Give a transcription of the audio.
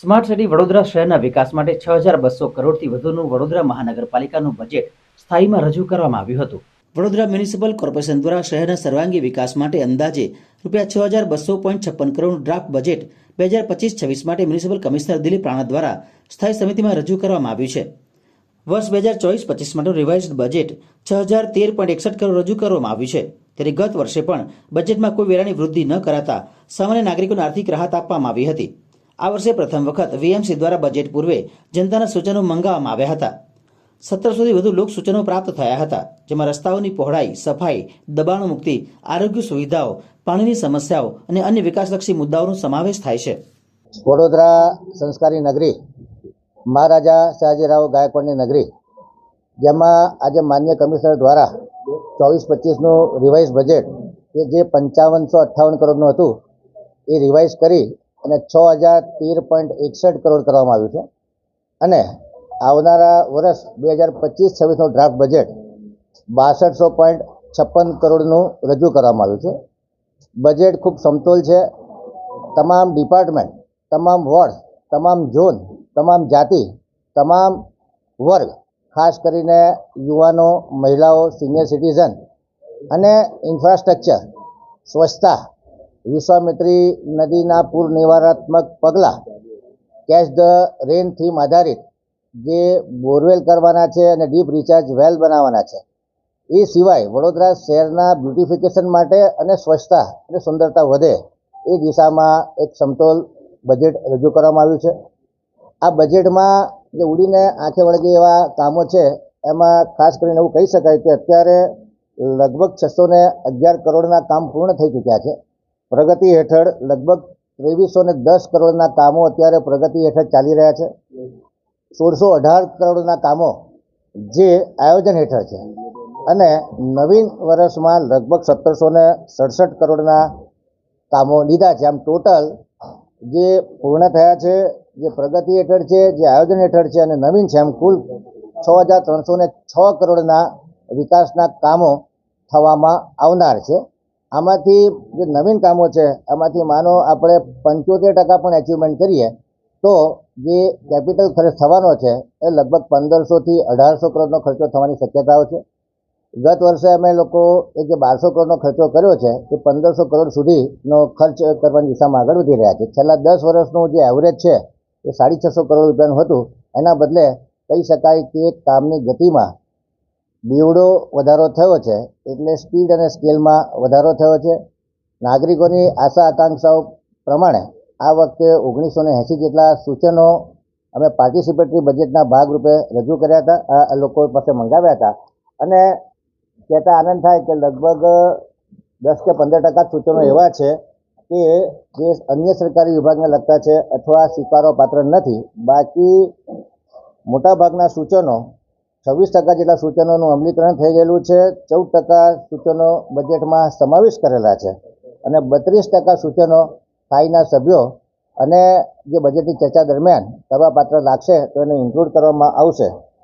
Smart city Vadodara શહેરના વિકાસ માટે 6,200 કરોડથી વધુનું વડોદરા મહાનગરપાલિકાનું બજેટ સ્થાયીમાં રજૂ કરવામાં આવ્યું હતું। વડોદરા મ્યુનિસિપલ કોર્પોરેશન દ્વારા શહેરના સર્વાંગી વિકાસ માટે અંદાજે ₹6,200.56 કરોડનું ડ્રાફ્ટ બજેટ 2025-26 માટે મ્યુનિસિપલ કમિશનર દિલીપ રાણા દ્વારા સ્થાયી સમિતિમાં રજૂ કરવામાં આવ્યું છે। વર્ષ 2024-25 માટેનું રિવાઇઝ્ડ બજેટ 6,013.61 કરોડ રજૂ કરવામાં આવ્યું છે। ત્યારે ગત વર્ષે પણ બજેટમાં કોઈ વેરાની વૃદ્ધિ ન કરાતા સામાન્ય નાગરિકોને આર્થિક રાહત આપવામાં આવી હતી। આ વર્ષે પ્રથમ વખત વીએમસી દ્વારા બજેટ પૂર્વે જનતાના સૂચનો મંગાવવામાં આવ્યા હતા। 1700થી વધુ લોક સૂચનો પ્રાપ્ત થયા હતા, જેમાં રસ્તાઓની પહોળાઈ, સફાઈ, દબાણ મુક્તિ, આરોગ્ય સુવિધાઓ, પાણીની સમસ્યાઓ અને અન્ય વિકાસલક્ષી મુદ્દાઓનો સમાવેશ થાય છે। વડોદરા સંસ્કારી નગરી, મહારાજા સયાજીરાવ ગાયકવાડની નગરી, જેમાં આજે માન્ય કમિશનર દ્વારા 24-25નું રિવાઇઝ બજેટ કે જે 5558 કરોડનું હતું એ રિવાઇઝ કરી અને 6,013.61 કરોડ કરવામાં આવ્યું છે અને આવનારા વર્ષ 2025-26નું ડ્રાફ્ટ બજેટ 6256 કરોડનું રજૂ કરવામાં આવ્યું છે। બજેટ ખૂબ સમતોલ છે। તમામ ડિપાર્ટમેન્ટ, તમામ વોર્ડ, તમામ ઝોન, તમામ જાતિ, તમામ વર્ગ, ખાસ કરીને યુવાનો, મહિલાઓ, સિનિયર સિટીઝન અને ઇન્ફ્રાસ્ટ્રક્ચર, સ્વચ્છતા, વિશ્વામિત્રી નદીના પૂર નિવારણાત્મક પગલાં, કેચ ધ રેન થીમ આધારિત જે બોરવેલ કરવાના છે અને ડીપ રિચાર્જ વેલ બનાવવાના છે, એ સિવાય વડોદરા શહેરના બ્યુટિફિકેશન માટે અને સ્વચ્છતા અને સુંદરતા વધે એ દિશામાં એક સમતોલ બજેટ રજૂ કરવામાં આવ્યું છે। આ બજેટમાં જે ઉડીને આંખે વળગે એવા કામો છે, એમાં ખાસ કરીને એવું કહી શકાય કે અત્યારે લગભગ 611 કરોડના કામ પૂર્ણ થઈ ચૂક્યા છે। પ્રગતિ હેઠળ લગભગ 2310 કરોડના કામો અત્યારે પ્રગતિ હેઠળ ચાલી રહ્યા છે। 1618 કરોડના કામો જે આયોજન હેઠળ છે અને નવીન વર્ષમાં લગભગ 1767 કરોડના કામો લીધા છે। આમ ટોટલ જે પૂર્ણ થયા છે, જે પ્રગતિ હેઠળ છે, જે આયોજન હેઠળ છે અને નવીન છે, એમ કુલ 6,306 કરોડના વિકાસના કામો થવામાં આવનાર છે। આમાંથી જે નવીન કામો છે એમાંથી માનો આપણે 75% પણ એચિવમેન્ટ કરીએ તો જે કેપિટલ ખર્ચ થવાનો છે એ લગભગ 1500થી 1800 કરોડનો ખર્ચો થવાની શક્યતાઓ છે। ગત વર્ષે અમે લોકો એ જે 1200 કરોડનો ખર્ચો કર્યો છે એ 1500 કરોડ સુધીનો ખર્ચ કરવાની દિશામાં આગળ વધી રહ્યા છે। છેલ્લા 10 વર્ષનું જે એવરેજ છે એ 650 કરોડ રૂપિયાનું હતું, એના બદલે કહી શકાય કે કામની ગતિમાં બેવડો વધારો થયો છે, એટલે સ્પીડ અને સ્કેલમાં વધારો થયો છે। નાગરિકોની આશા આકાંક્ષાઓ પ્રમાણે આ વખતે 1980 જેટલા સૂચનો અમે પાર્ટિસિપેટરી બજેટના ભાગરૂપે રજૂ કર્યા હતા, આ લોકો પાસે મંગાવ્યા હતા અને કહેતા આનંદ થાય કે લગભગ 10 કે 15% સૂચનો એવા છે કે જે અન્ય સરકારી વિભાગને લગતા છે અથવા સ્વીકારવા પાત્ર નથી। બાકી મોટાભાગના સૂચનો 26% જેટલા સૂચનોનું અમલીકરણ થઈ ગયેલું છે। 14% સૂચનો બજેટમાં સમાવેશ કરેલા છે અને 32% સૂચનો સ્થાયીના સભ્યો અને જે બજેટની ચર્ચા દરમિયાન કરવા પાત્ર લાગશે તો એને ઇન્ક્લુડ કરવામાં આવશે।